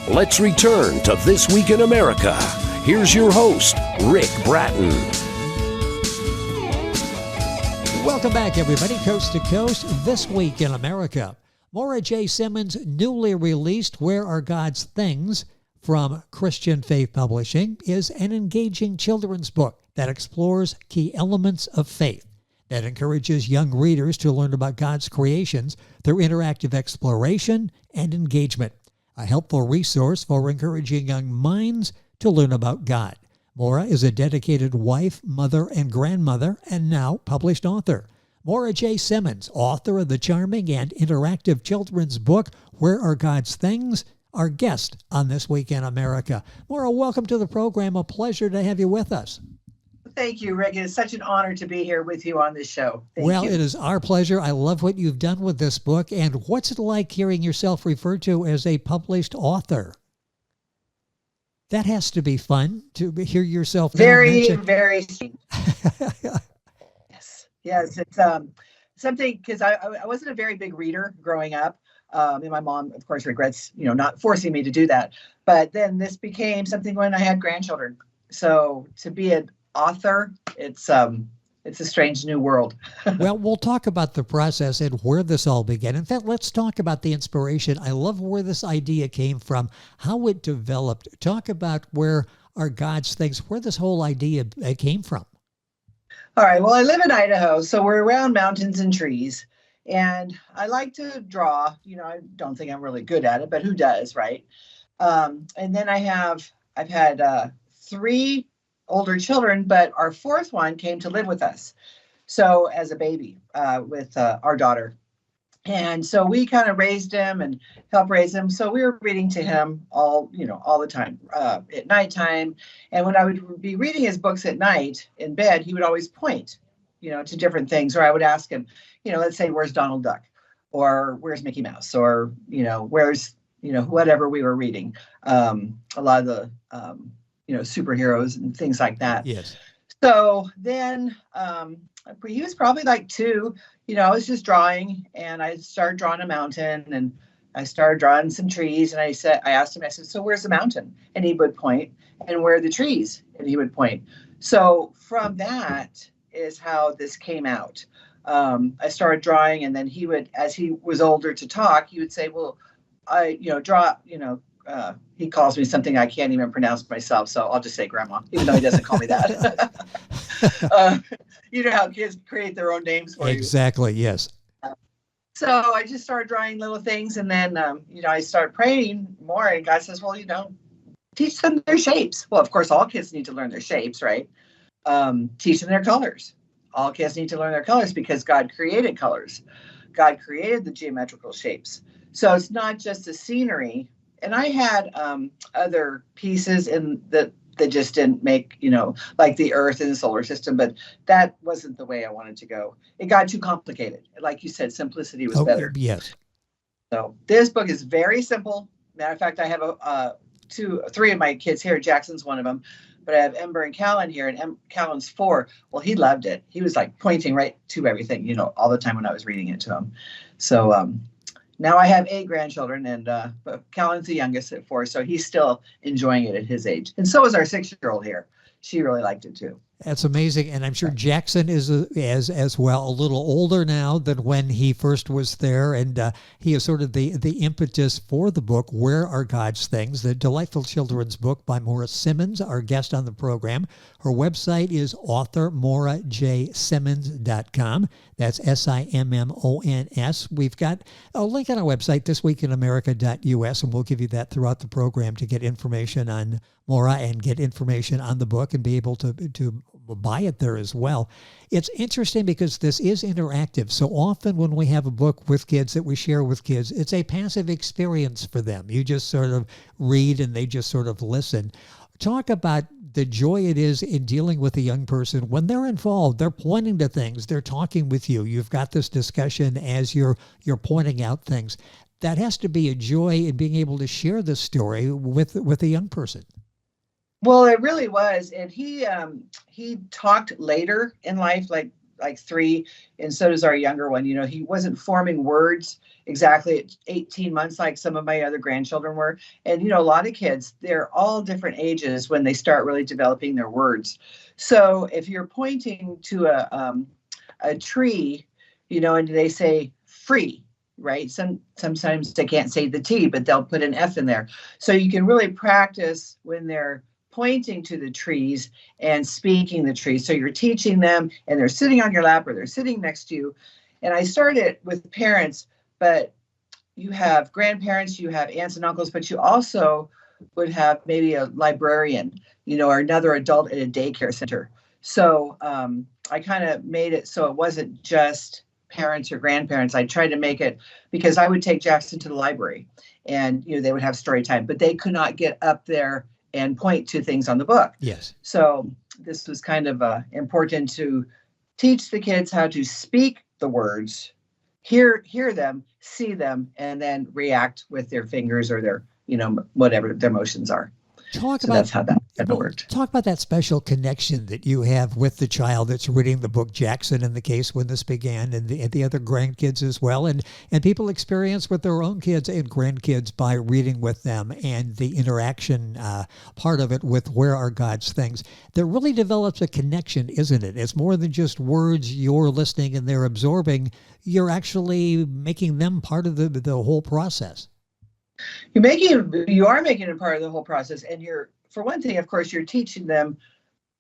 Let's return to This Week in America. Here's your host, Rick Bratton. Welcome back, everybody, coast to coast. This Week in America. Maura J. Simmons' newly released Where Are God's Things from Christian Faith Publishing is an engaging children's book that explores key elements of faith, that encourages young readers to learn about God's creations through interactive exploration and engagement. A helpful resource for encouraging young minds to learn about God. Maura is a dedicated wife, mother, and grandmother, and now published author. Maura J. Simmons, author of the charming and interactive children's book, Where Are God's Things?, our guest on This Week in America. Maura, welcome to the program. A pleasure to have you with us. Thank you, Rick. It is such an honor to be here with you on this show. Thank you. It is our pleasure. I love what you've done with this book. And what's it like hearing yourself referred to as a published author? That has to be fun to hear yourself. Very. Yes, it's something, because I wasn't a very big reader growing up, and my mom, of course, regrets not forcing me to do that. But then this became something when I had grandchildren. So to be an author, it's a strange new world. Well, we'll talk about the process and where this all began. In fact, let's talk about the inspiration. I love where this idea came from, how it developed. Talk about Where Are God's Things, where this whole idea came from. All right. Well, I live in Idaho, so we're around mountains and trees, and I like to draw. I don't think I'm really good at it, but who does, right? And then I've had 3 older children, but our 4th one came to live with us. So as a baby with our daughter. And so we kind of raised him and helped raise him. So we were reading to him all the time at nighttime. And when I would be reading his books at night in bed, he would always point, to different things. Or I would ask him, let's say, where's Donald Duck? Or where's Mickey Mouse? Or, where's, whatever we were reading. A lot of the, superheroes and things like that. Yes. So then he was probably like 2, I was just drawing, and I started drawing a mountain, and I started drawing some trees, and I asked him, so where's the mountain? And he would point. And where are the trees? And he would point. So from that is how this came out. I started drawing, and then he would, as he was older to talk, he would say, well, I, draw, he calls me something I can't even pronounce myself, so I'll just say grandma, even though he doesn't call me that. You know how kids create their own names for you. Exactly, yes. So I just started drawing little things, and then, I started praying more, and God says, well, teach them their shapes. Well, of course, all kids need to learn their shapes, right? Teach them their colors. All kids need to learn their colors because God created colors. God created the geometrical shapes. So it's not just the scenery. And I had other pieces in that just didn't make, like the Earth and the solar system, but that wasn't the way I wanted to go. It got too complicated. Like you said, simplicity was better. Yes. So this book is very simple. Matter of fact, I have 3 of my kids here. Jackson's one of them, but I have Ember and Callan here, and Callan's 4. Well, he loved it. He was like pointing right to everything, all the time when I was reading it to him. So, now I have 8 grandchildren, and but Callan's the youngest at 4, so he's still enjoying it at his age. And so is our 6-year-old here. She really liked it too. That's amazing. And I'm sure Jackson is as well, a little older now than when he first was there. And he is sort of the impetus for the book, Where Are God's Things? The delightful children's book by Maura Simmons, our guest on the program. Her website is authormaurajsimmons.com. That's SIMMONS. We've got a link on our website, thisweekinamerica.us, and we'll give you that throughout the program to get information on Maura and get information on the book and be able to buy it there as well. It's interesting because this is interactive. So often when we have a book with kids that we share with kids, it's a passive experience for them. You just sort of read and they just sort of listen. Talk about the joy it is in dealing with a young person when they're involved. They're pointing to things. They're talking with you. You've got this discussion as you're pointing out things. That has to be a joy in being able to share this story with a young person. Well, it really was. And he talked later in life, like like 3, and so does our younger one. He wasn't forming words exactly at 18 months like some of my other grandchildren were. And, a lot of kids, they're all different ages when they start really developing their words. So if you're pointing to a tree, and they say free, right? Sometimes they can't say the T, but they'll put an F in there. So you can really practice when they're pointing to the trees and speaking the trees. So you're teaching them, and they're sitting on your lap or they're sitting next to you. And I started with parents, but you have grandparents, you have aunts and uncles, but you also would have maybe a librarian, or another adult at a daycare center. So I kind of made it so it wasn't just parents or grandparents. I tried to make it, because I would take Jackson to the library, and they would have story time, but they could not get up there and point to things on the book. Yes. So this was kind of important to teach the kids how to speak the words, hear them, see them, and then react with their fingers or their, whatever their motions are. That's how that worked. Talk about that special connection that you have with the child that's reading the book, Jackson, in the case when this began, and the other grandkids as well, and people experience with their own kids and grandkids by reading with them, and the interaction part of it with Where Are God's Things. There really develops a connection, isn't it? It's more than just words you're listening and they're absorbing. You're actually making them part of the whole process. You are making it part of the whole process. And for one thing, of course, you're teaching them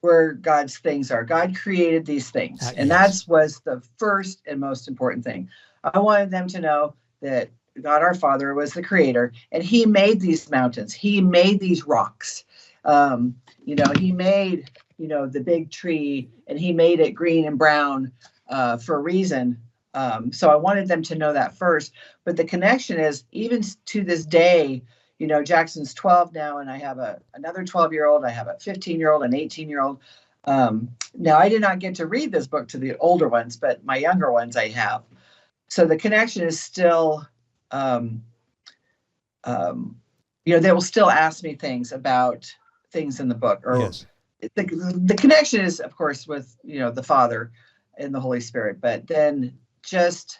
where God's things are. God created these things. And that was the first and most important thing. I wanted them to know that God, our Father, was the creator, and he made these mountains. He made these rocks. He made, the big tree, and he made it green and brown for a reason. So I wanted them to know that first. But the connection is, even to this day, Jackson's 12 now, and I have another 12-year-old. I have a 15-year-old, an 18-year-old. Now, I did not get to read this book to the older ones, but my younger ones I have. So the connection is still, they will still ask me things about things in the book. Or yes. The connection is, of course, with, the Father and the Holy Spirit, but then just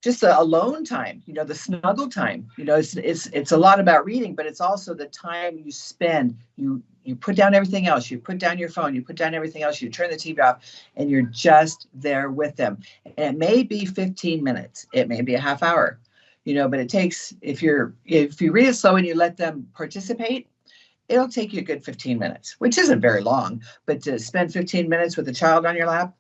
the alone time, the snuggle time, it's a lot about reading, but it's also the time you spend. You put down everything else. You put down your phone. You put down everything else. You turn the TV off, and you're just there with them. And it may be 15 minutes. It may be a half hour, but it takes, if you read it slow and you let them participate, it'll take you a good 15 minutes, which isn't very long. But to spend 15 minutes with a child on your lap,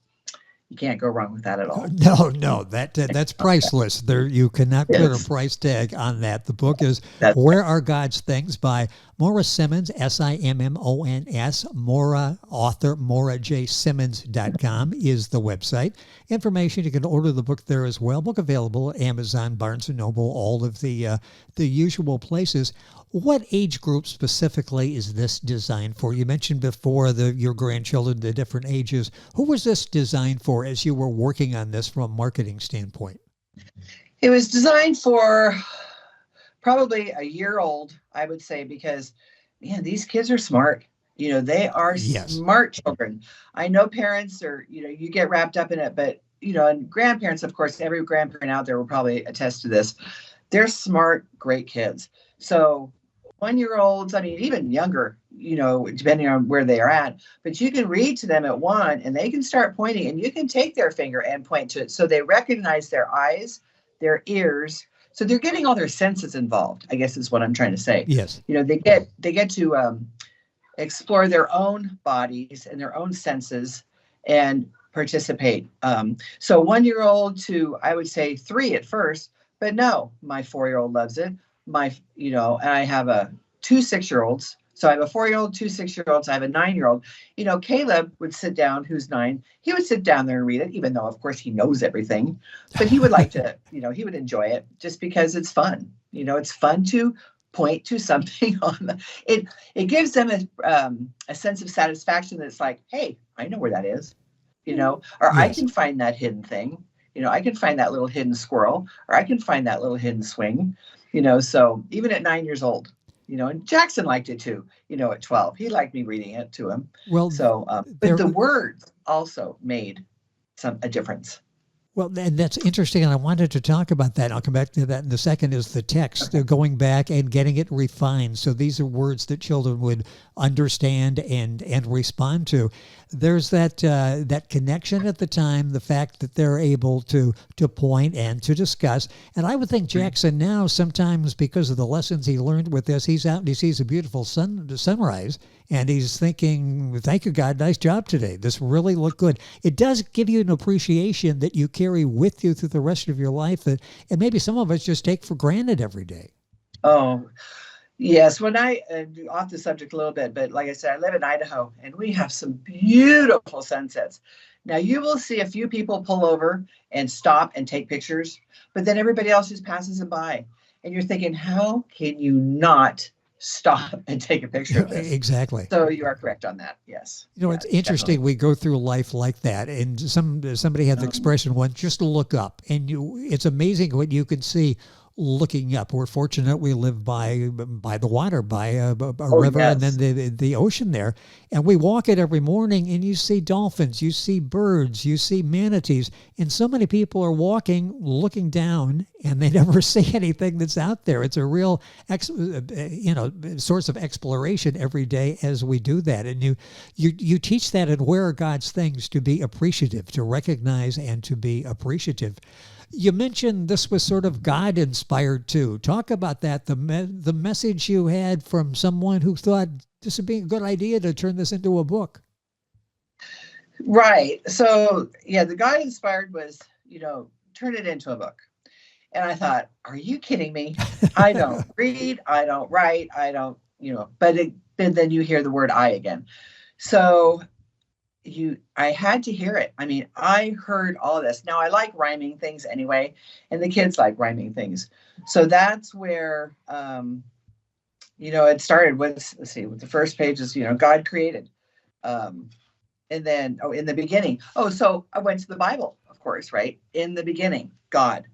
you can't go wrong with that at all. No, that's priceless. There, you cannot put a price tag on that. The book is Where Are God's Things by Maura Simmons, Simmons. Maura, author, MauraJSimmons.com is the website. Information, you can order the book there as well. Book available at Amazon, Barnes & Noble, all of the usual places. What age group specifically is this designed for? You mentioned before your grandchildren, the different ages. Who was this designed for as you were working on this from a marketing standpoint? It was designed for probably a year old, I would say, because, man, these kids are smart. They are smart children. I know parents are, you get wrapped up in it, but, and grandparents, of course, every grandparent out there will probably attest to this. They're smart, great kids. So 1-year-olds, I mean, even younger, depending on where they are at, but you can read to them at 1 and they can start pointing, and you can take their finger and point to it. So they recognize their eyes, their ears. So they're getting all their senses involved, I guess is what I'm trying to say. Yes. They get to explore their own bodies and their own senses and participate. So 1-year-old to, I would say, 3 at first, but no, my 4-year-old loves it. And I have 2 6-year-olds. So I have a 4-year-old, 2 6-year-olds. I have a 9-year-old. Caleb would sit down, who's 9. He would sit down there and read it, even though, of course, he knows everything. But he would like to, he would enjoy it just because it's fun. It's fun to point to something on it. It gives them a sense of satisfaction that's like, hey, I know where that is, or yes. I can find that hidden thing. I can find that little hidden squirrel, or I can find that little hidden swing. So even at 9 years old, and Jackson liked it too, at 12, he liked me reading it to him. Well, so, but the words also made a difference. Well, and that's interesting, and I wanted to talk about that. I'll come back to that in a second, is the text, going back and getting it refined. So these are words that children would understand and respond to. There's that connection at the time, the fact that they're able to point and to discuss. And I would think Jackson now, sometimes because of the lessons he learned with this, he's out and he sees a beautiful sunrise, and he's thinking, thank you, God, nice job today. This really looked good. It does give you an appreciation that you carry with you through the rest of your life, and maybe some of us just take for granted every day. Oh, yes. When off the subject a little bit, but like I said, I live in Idaho, and we have some beautiful sunsets. Now, you will see a few people pull over and stop and take pictures, but then everybody else just passes them by. And you're thinking, how can you not stop and take a picture of this? Exactly. So you are correct on that. Yes. You know, it's interesting. Definitely. We go through life like that, and somebody had the expression once, just look up, and it's amazing what you can see looking up. We're fortunate we live by the water, by a river, yes. And then the ocean there, and we walk it every morning, and you see dolphins, you see birds, you see manatees, and so many people are walking, looking down, and they never see anything that's out there. It's a real source of exploration every day as we do that, and you teach that in Where Are God's Things, to be appreciative, to recognize and to be appreciative. You mentioned this was sort of God-inspired too. Talk about that, the message you had from someone who thought this would be a good idea to turn this into a book. Right. So, yeah, the God-inspired was, turn it into a book. And I thought, are you kidding me? I don't read, I don't write, I don't, but then you hear the word I again. So I had to hear it. I mean, I heard all of this. Now, I like rhyming things anyway, and the kids like rhyming things. So that's where, it started with, with the first page is, God created. And then, in the beginning. So I went to the Bible, of course, right? In the beginning, God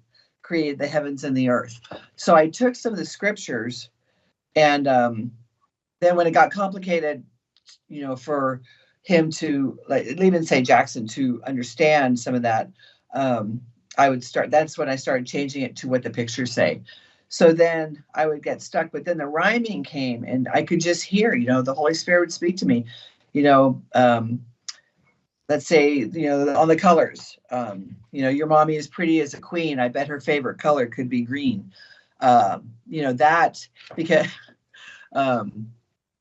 created the heavens and the earth. So I took some of the scriptures, and then when it got complicated, for him to, even say Jackson, to understand some of that, that's when I started changing it to what the pictures say. So then I would get stuck, but then the rhyming came, and I could just hear, the Holy Spirit would speak to me, let's say, on the colors, your mommy is pretty as a queen. I bet her favorite color could be green. That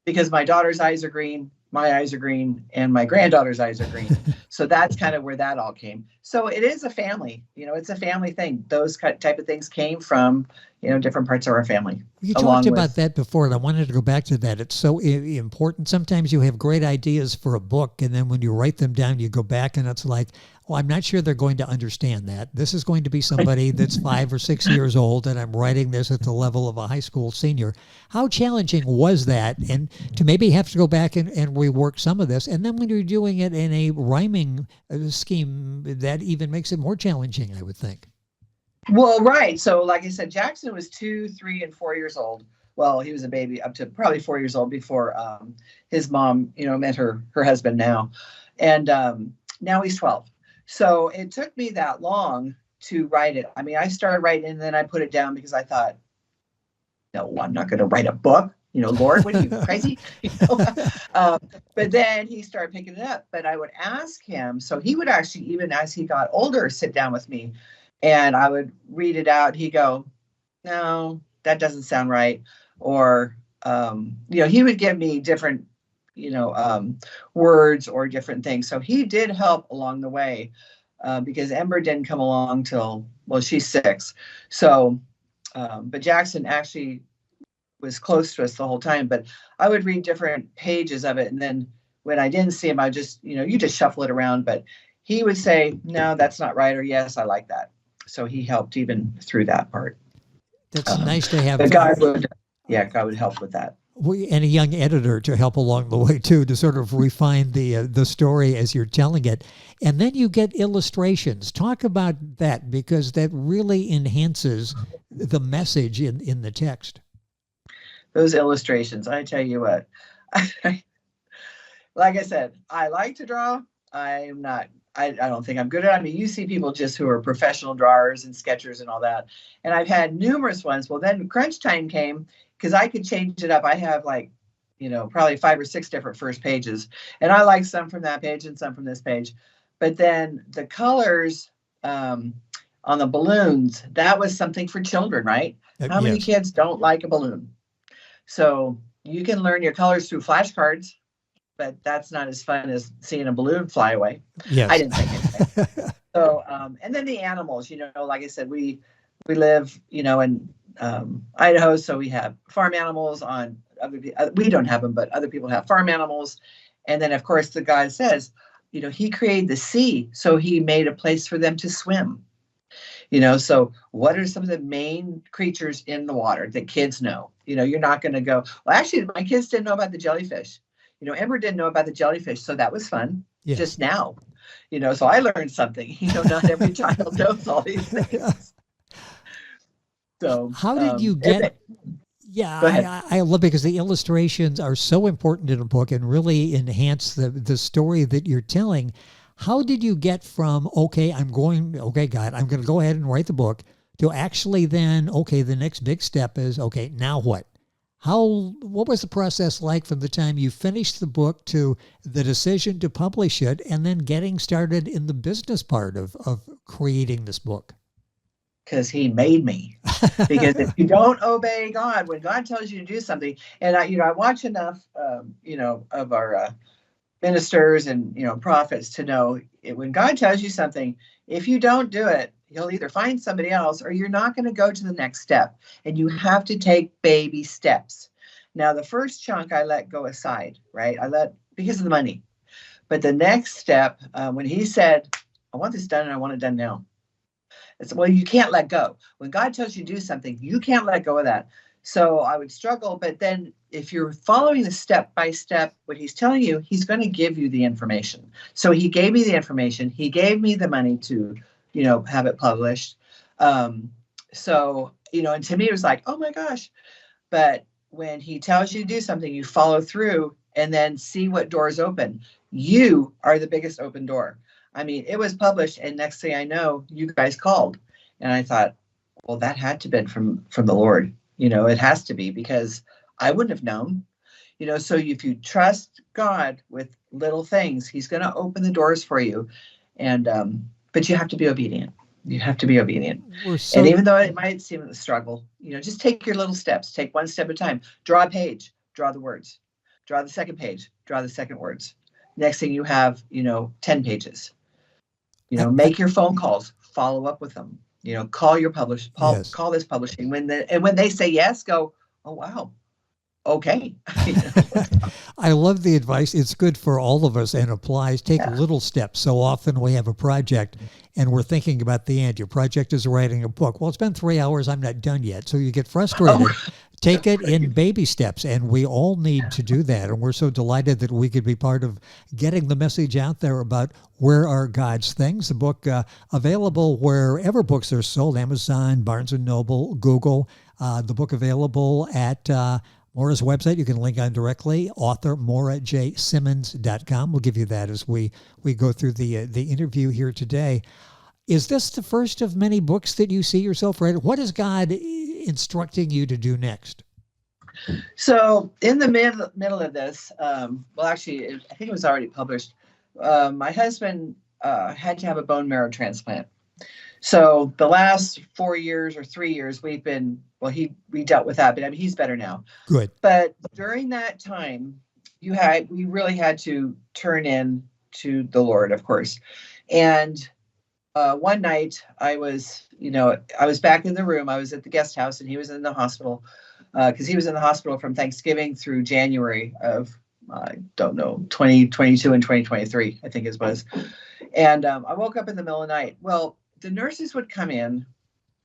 because my daughter's eyes are green, my eyes are green, and my granddaughter's eyes are green. So that's kind of where that all came. So it is a family, it's a family thing. Those type of things came from, different parts of our family. You talked about that before, and I wanted to go back to that. It's so important. Sometimes you have great ideas for a book, and then when you write them down, you go back and it's like, well, I'm not sure they're going to understand that. This is going to be somebody that's 5 or 6 years old, and I'm writing this at the level of a high school senior. How challenging was that? And to maybe have to go back and rework some of this. And then when you're doing it in a rhyming scheme, that even makes it more challenging, I would think. Well, right. So like I said, Jackson was 2, 3, and 4 years old. Well, he was a baby up to probably 4 years old before his mom, met her husband now. And now he's 12. So it took me that long to write it. I mean, I started writing and then I put it down because I thought, no, I'm not going to write a book. Lord, what are you, crazy? But then he started picking it up. But I would ask him. So he would actually, even as he got older, sit down with me and I would read it out. He'd go, no, that doesn't sound right. Or, he would give me different words or different things. So he did help along the way because Ember didn't come along till, she's 6. So, but Jackson actually was close to us the whole time, but I would read different pages of it. And then when I didn't see him, I just, you just shuffle it around, but he would say, no, that's not right. Or yes, I like that. So he helped even through that part. That's nice to have. God would help with that. And a young editor to help along the way too, to sort of refine the story as you're telling it. And then you get illustrations. Talk about that, because that really enhances the message in the text. Those illustrations, I tell you what, like I said, I like to draw. I I don't think I'm good at it. I mean, you see people just who are professional drawers and sketchers and all that. And I've had numerous ones. Well, then crunch time came because I could change it up. I have like, probably 5 or 6 different first pages. And I like some from that page and some from this page. But then the colors on the balloons, that was something for children, right? How many kids don't like a balloon? So you can learn your colors through flashcards, but that's not as fun as seeing a balloon fly away. Yes. I didn't think anything. So, and then the animals, like I said, we live, in Idaho, so we have farm animals on we don't have them, but other people have farm animals. And then, of course, the God says, he created the sea, so he made a place for them to swim. So what are some of the main creatures in the water that kids know? You're not going to go, well, actually, my kids didn't know about the jellyfish. Ember didn't know about the jellyfish, so that was fun. Yes. Just now, so I learned something. Not every child knows all these things. So how did you get? I love it because the illustrations are so important in a book and really enhance the story that you're telling. How did you get from, God, I'm going to go ahead and write the book, to actually then, the next big step is, now what? What was the process like from the time you finished the book to the decision to publish it and then getting started in the business part of creating this book? Because he made me. Because if you don't obey God, when God tells you to do something, and I watch enough, of our ministers and prophets to know when God tells you something, if you don't do it, you'll either find somebody else or you're not going to go to the next step. And you have to take baby steps. Now, the first chunk I let go aside, right? Because of the money. But the next step, when he said, I want this done and I want it done now. It's, well, you can't let go. When God tells you to do something, you can't let go of that. So I would struggle. But then if you're following the step by step, what he's telling you, he's going to give you the information. So he gave me the information. He gave me the money to, have it published. So, and to me, it was like, oh my gosh. But when he tells you to do something, you follow through and then see what doors open. You are the biggest open door. I mean, it was published, and next thing I know, you guys called. And I thought, well, that had to have been from the Lord. It has to be, because I wouldn't have known. So if you trust God with little things, he's going to open the doors for you. And but you have to be obedient. You have to be obedient. And even though it might seem a struggle, just take your little steps. Take one step at a time. Draw a page. Draw the words. Draw the second page. Draw the second words. Next thing you have, 10 pages. Make your phone calls. Follow up with them. Call your publisher. Call this publishing. When they say yes, go, oh, wow. Okay. I love the advice. It's good for all of us and applies. Take little steps. So often we have a project and we're thinking about the end. Your project is writing a book. Well, it's been 3 hours. I'm not done yet. So you get frustrated. Take it in baby steps. And we all need to do that. And we're so delighted that we could be part of getting the message out there about where are God's things. The book available wherever books are sold, Amazon, Barnes & Noble, Google. The book available at Maura's website. You can link on directly, author MauraJSimmons.com. We'll give you that as we go through the interview here today. Is this the first of many books that you see yourself writing? What is God instructing you to do next? So in the middle of this, actually, I think it was already published. My husband had to have a bone marrow transplant. So the last 4 years or 3 years, we dealt with that, but I mean, he's better now. Good. But during that time, we really had to turn in to the Lord, of course. And one night I was back in the room. I was at the guest house and he was in the hospital because he was in the hospital from Thanksgiving through January of, 2022 and 2023, I think it was. And I woke up in the middle of the night. Well, the nurses would come in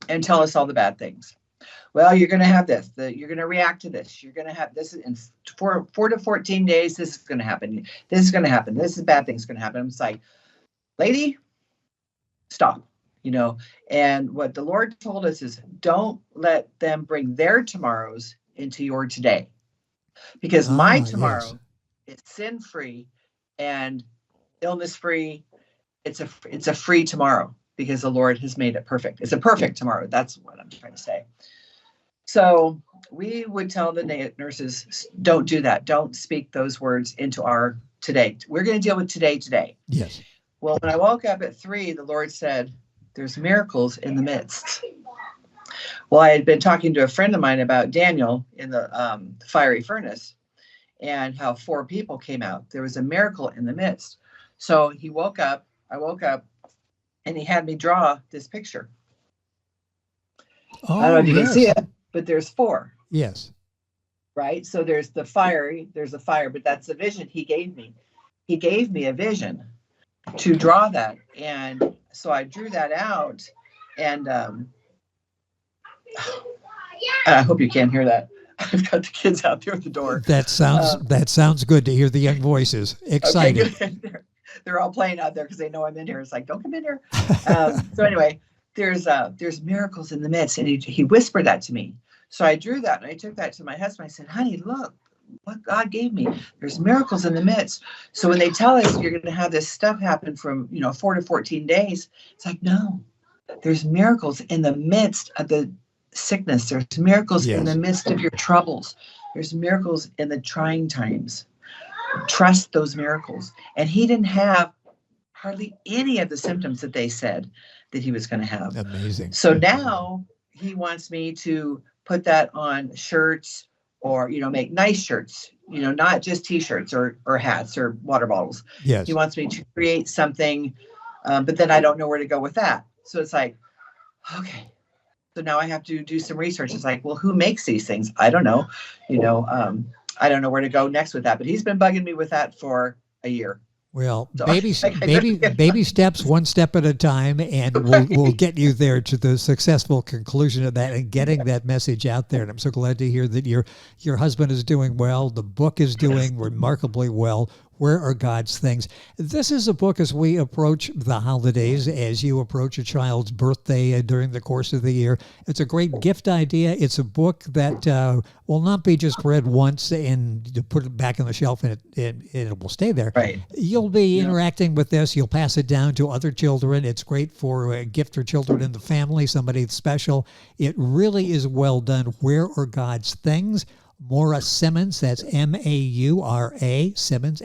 and tell us all the bad things. Well, you're going to have this, you're going to react to this. You're going to have this in 4 to 14 days. This is going to happen. This is going to happen. This is bad things going to happen. I'm just like, lady, stop, and what the Lord told us is don't let them bring their tomorrows into your today, because my tomorrow is sin-free and illness-free it's a free tomorrow because the Lord has made it perfect. It's a perfect tomorrow. That's what I'm trying to say. So we would tell the nurses, don't do that. Don't speak those words into our today. We're going to deal with today. Yes. Well, when I woke up at 3, the Lord said, there's miracles in the midst. Well, I had been talking to a friend of mine about Daniel in the fiery furnace and how 4 people came out. There was a miracle in the midst. So I woke up, and he had me draw this picture. Oh, I don't know if you can see it, but there's 4. Yes. Right? So there's a fire, but that's the vision he gave me. He gave me a vision to draw that. And so I drew that out, and I hope you can't hear that. I've got the kids out there at the door. That sounds good to hear the young voices. Excited. Okay, they're all playing out there because they know I'm in here. It's like, don't come in here. So anyway, there's miracles in the midst, and he whispered that to me. So I drew that, and I took that to my husband. I said, honey, look what God gave me. There's miracles in the midst. So when they tell us you're going to have this stuff happen from 4 to 14 days, it's like, no, there's miracles in the midst of the sickness. There's miracles in the midst of your troubles. There's miracles in the trying times. Trust those miracles. And he didn't have hardly any of the symptoms that they said that he was going to have. Amazing. So now he wants me to put that on shirts, or make nice shirts, not just t-shirts or hats or water bottles. Yes. He wants me to create something, but then I don't know where to go with that. So it's like, okay. So now I have to do some research. It's like, well, who makes these things? I don't know. I don't know where to go next with that. But he's been bugging me with that for a year. Well, So baby steps, one step at a time, and we'll get you there to the successful conclusion of that and getting that message out there. And I'm so glad to hear that your husband is doing well. The book is doing remarkably well. Where are God's things? This is a book as we approach the holidays, as you approach a child's birthday during the course of the year. It's a great gift idea. It's a book that will not be just read once and you put it back on the shelf and it will stay there. Right. You'll be interacting with this. You'll pass it down to other children. It's great for a gift for children in the family, somebody special. It really is well done. Where are God's things? Maura Simmons, that's Maura Simmons, Simmons.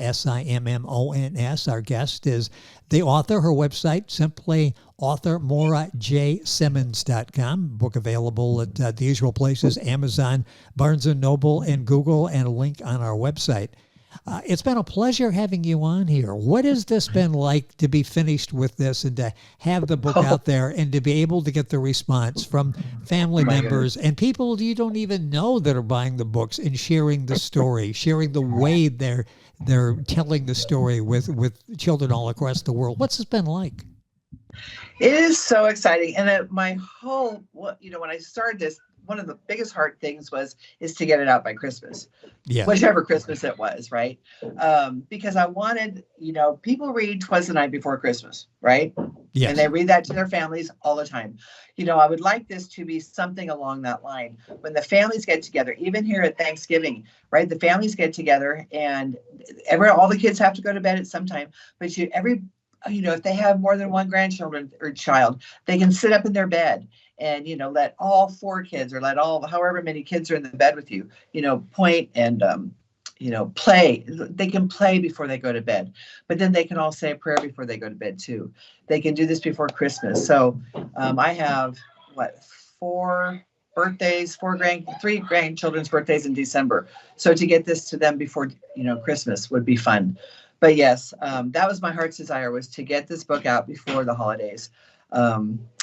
Our guest is the author. Her website, simply author MauraJSimmons.com. Book available at the usual places, Amazon, Barnes & Noble, and Google, and a link on our website. It's been a pleasure having you on here. What has this been like to be finished with this and to have the book out there and to be able to get the response from family members and people you don't even know that are buying the books and sharing the story, sharing the way they're telling the story with children all across the world? What's this been like? It is so exciting. And my whole, when I started this, one of the biggest hard things is to get it out by Christmas, whichever Christmas it was, right? Because I wanted, people read 'Twas the Night Before Christmas, right? Yes. And they read that to their families all the time. I would like this to be something along that line. When the families get together, even here at Thanksgiving, right? The families get together and all the kids have to go to bed at some time, but if they have more than one grandchildren or child, they can sit up in their bed and, let all 4 kids or let however many kids are in the bed with you, point and, play. They can play before they go to bed, but then they can all say a prayer before they go to bed too. They can do this before Christmas. So I have 4 birthdays, 3 grandchildren's birthdays in December. So to get this to them before, Christmas would be fun. But yes, that was my heart's desire, was to get this book out before the holidays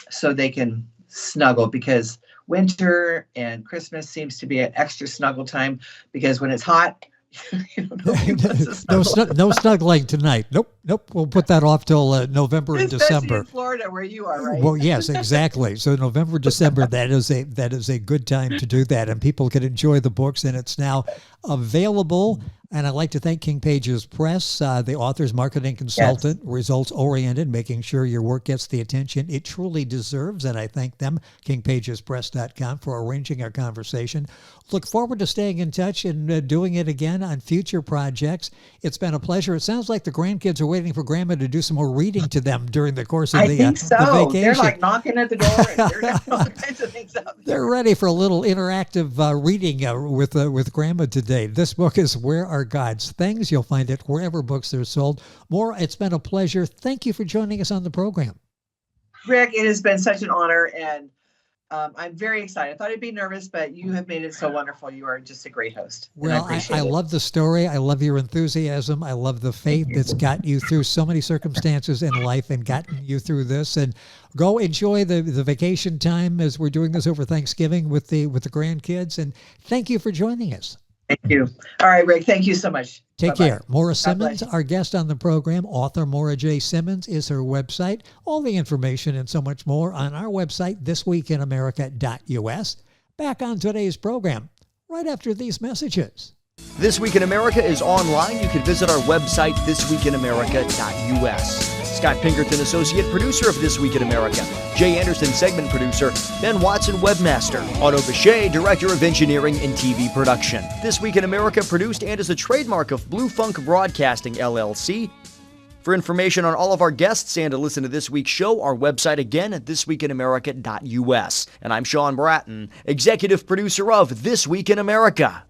so they can snuggle, because winter and Christmas seems to be an extra snuggle time, because when it's hot, no snuggling tonight. Nope. We'll put that off till November and December. In Florida, where you are, right? Well, yes, exactly. So November, December, that is a good time to do that, and people can enjoy the books. And it's now available And I'd like to thank King Pages Press, the author's marketing consultant, results-oriented, making sure your work gets the attention it truly deserves. And I thank them, kingpagespress.com, for arranging our conversation. Look forward to staying in touch and doing it again on future projects. It's been a pleasure. It sounds like the grandkids are waiting for Grandma to do some more reading to them during the course of the vacation. They're like knocking at the door and they're doing all kinds of things out there. They're ready for a little interactive reading with Grandma today. This book is Where Are God's Things? You'll find it wherever books are sold. Maura, it's been a pleasure. Thank you for joining us on the program. Rick, it has been such an honor, and I'm very excited. I thought I'd be nervous, but you have made it so wonderful. You are just a great host. Well, I love the story. I love your enthusiasm. I love the faith that's got you through so many circumstances in life and gotten you through this. And go enjoy the vacation time as we're doing this over Thanksgiving with the grandkids. And thank you for joining us. Thank you. All right, Rick. Thank you so much. Take care. Maura Simmons, our guest on the program. Author Maura J. Simmons is her website. All the information and so much more on our website, thisweekinamerica.us. Back on today's program, right after these messages. This Week in America is online. You can visit our website, thisweekinamerica.us. Scott Pinkerton, Associate Producer of This Week in America. Jay Anderson, Segment Producer. Ben Watson, Webmaster. Otto Bechet, Director of Engineering and TV Production. This Week in America produced and is a trademark of Blue Funk Broadcasting, LLC. For information on all of our guests and to listen to this week's show, our website again at thisweekinamerica.us. And I'm Sean Bratton, Executive Producer of This Week in America.